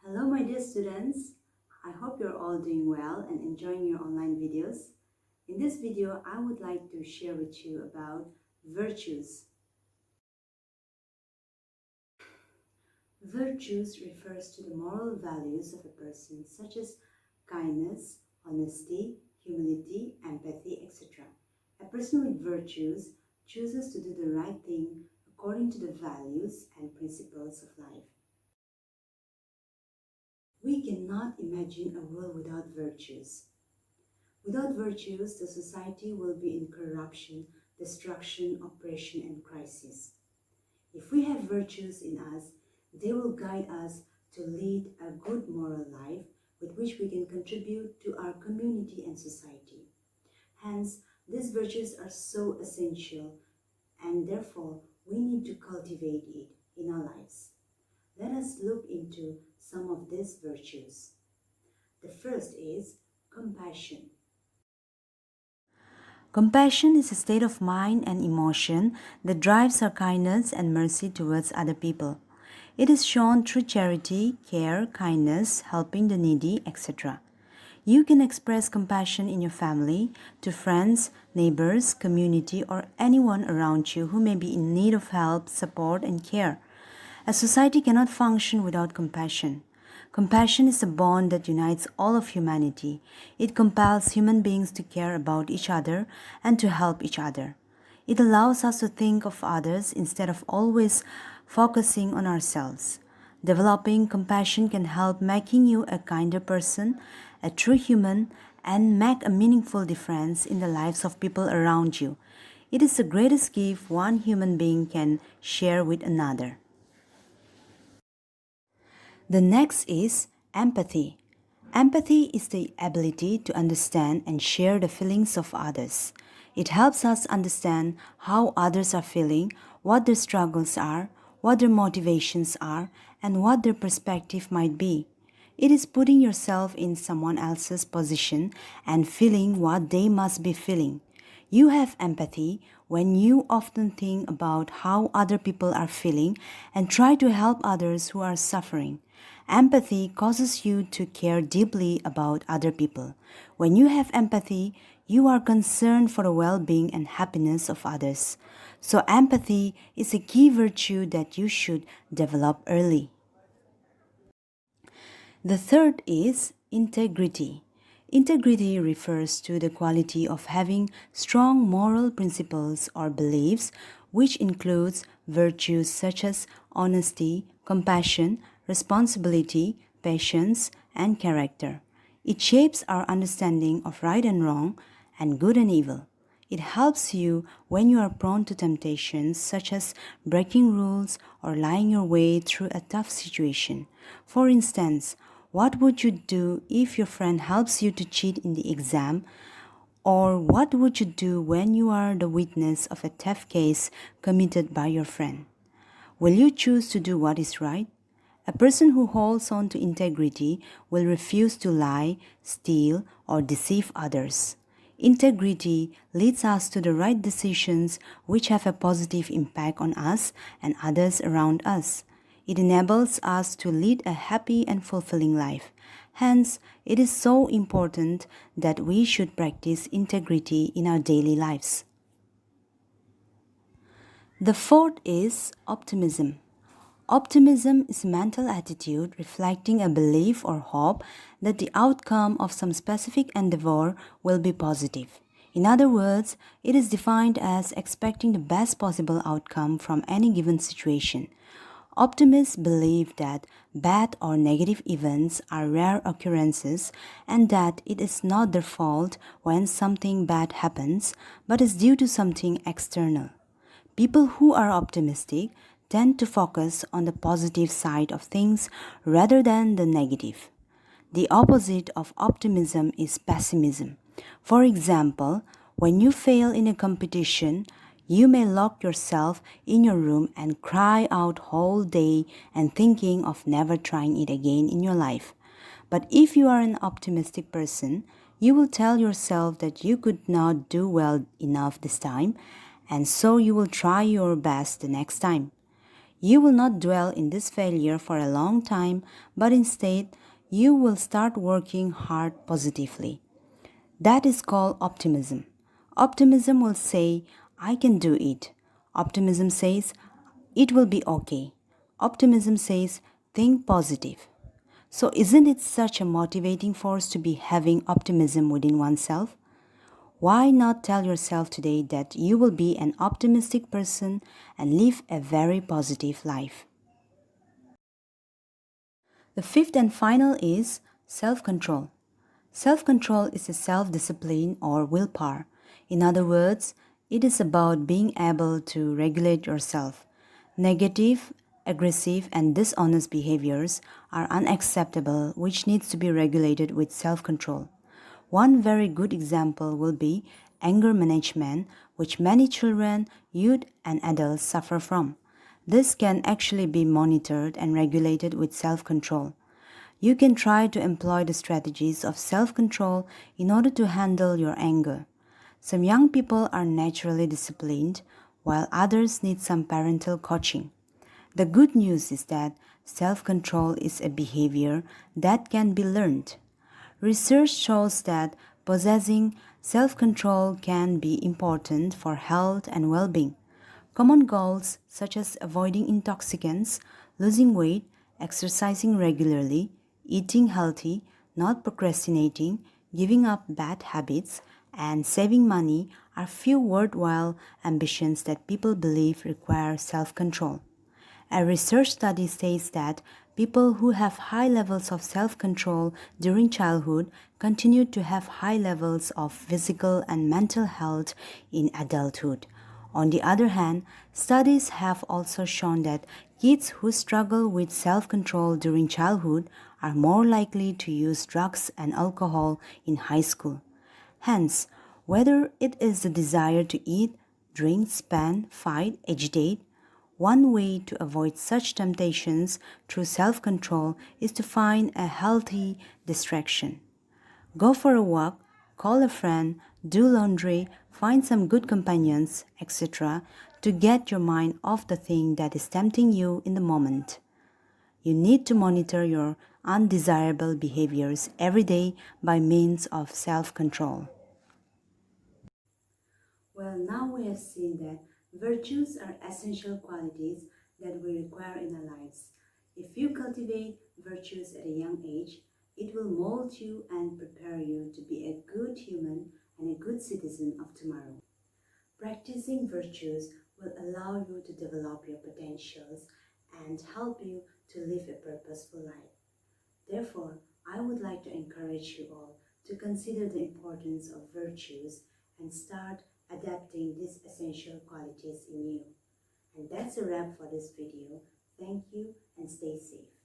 Hello, my dear students. I hope you're all doing well and enjoying your online videos. In this video, I would like to share with you about virtues. Virtues refers to the moral values of a person such as kindness, honesty, humility, empathy, etc. A person with virtues chooses to do the right thing according to the values and principles of life. We cannot imagine a world without virtues. Without virtues, the society will be in corruption, destruction, oppression, and crisis. If we have virtues in us, they will guide us to lead a good moral life with which we can contribute to our community and society. Hence, these virtues are so essential and therefore we need to cultivate it in our lives. Let us look into some of these virtues. The first is compassion. Compassion is a state of mind and emotion that drives our kindness and mercy towards other people. It is shown through charity, care, kindness, helping the needy, etc. You can express compassion in your family, to friends, neighbors, community, or anyone around you who may be in need of help, support, and care. A society cannot function without compassion. Compassion is a bond that unites all of humanity. It compels human beings to care about each other and to help each other. It allows us to think of others instead of always focusing on ourselves. Developing compassion can help making you a kinder person, a true human, and make a meaningful difference in the lives of people around you. It is the greatest gift one human being can share with another. The next is empathy. Empathy is the ability to understand and share the feelings of others. It helps us understand how others are feeling, what their struggles are, what their motivations are, and what their perspective might be. It is putting yourself in someone else's position and feeling what they must be feeling. You have empathy when you often think about how other people are feeling and try to help others who are suffering. Empathy causes you to care deeply about other people. When you have empathy, you are concerned for the well-being and happiness of others. So empathy is a key virtue that you should develop early. The third is integrity. Integrity refers to the quality of having strong moral principles or beliefs, which includes virtues such as honesty, compassion, responsibility, patience, and character. It shapes our understanding of right and wrong and good and evil. It helps you when you are prone to temptations such as breaking rules or lying your way through a tough situation. For instance, what would you do if your friend helps you to cheat in the exam? Or what would you do when you are the witness of a theft case committed by your friend? Will you choose to do what is right? A person who holds on to integrity will refuse to lie, steal, or deceive others. Integrity leads us to the right decisions which have a positive impact on us and others around us. It enables us to lead a happy and fulfilling life. Hence, it is so important that we should practice integrity in our daily lives. The fourth is optimism. Optimism is a mental attitude reflecting a belief or hope that the outcome of some specific endeavor will be positive. In other words, it is defined as expecting the best possible outcome from any given situation. Optimists believe that bad or negative events are rare occurrences and that it is not their fault when something bad happens, but is due to something external. People who are optimistic tend to focus on the positive side of things rather than the negative. The opposite of optimism is pessimism. For example, when you fail in a competition, you may lock yourself in your room and cry out whole day and thinking of never trying it again in your life. But if you are an optimistic person, you will tell yourself that you could not do well enough this time, and so you will try your best the next time. You will not dwell in this failure for a long time, but instead, you will start working hard positively. That is called optimism. Optimism will say, I can do it. Optimism says, it will be okay. Optimism says, think positive. So, isn't it such a motivating force to be having optimism within oneself? Why not tell yourself today that you will be an optimistic person and live a very positive life? The fifth and final is self control. Self control is a self discipline or willpower. In other words, it is about being able to regulate yourself. Negative, aggressive, and dishonest behaviors are unacceptable, which needs to be regulated with self control. One very good example will be anger management, which many children, youth, and adults suffer from. This can actually be monitored and regulated with self control. You can try to employ the strategies of self control in order to handle your anger. Some young people are naturally disciplined, while others need some parental coaching. The good news is that self control is a behavior that can be learned. Research shows that possessing self control can be important for health and well being. Common goals such as avoiding intoxicants, losing weight, exercising regularly, eating healthy, not procrastinating, giving up bad habits, and saving money are few worthwhile ambitions that people believe require self control. A research study says that people who have high levels of self control during childhood continue to have high levels of physical and mental health in adulthood. On the other hand, studies have also shown that kids who struggle with self control during childhood are more likely to use drugs and alcohol in high school. Hence, whether it is the desire to eat, drink, spend, fight, agitate, one way to avoid such temptations through self control is to find a healthy distraction. Go for a walk, call a friend, do laundry, find some good companions, etc., to get your mind off the thing that is tempting you in the moment. You need to monitor your undesirable behaviors every day by means of self control. Well, now we have seen that virtues are essential qualities that we require in our lives. If you cultivate virtues at a young age, it will mold you and prepare you to be a good human and a good citizen of tomorrow. Practicing virtues will allow you to develop your potentials and help you to live a purposeful life. Therefore, I would like to encourage you all to consider the importance of virtues and start adapting these essential qualities in you. And that's a wrap for this video. Thank you and stay safe.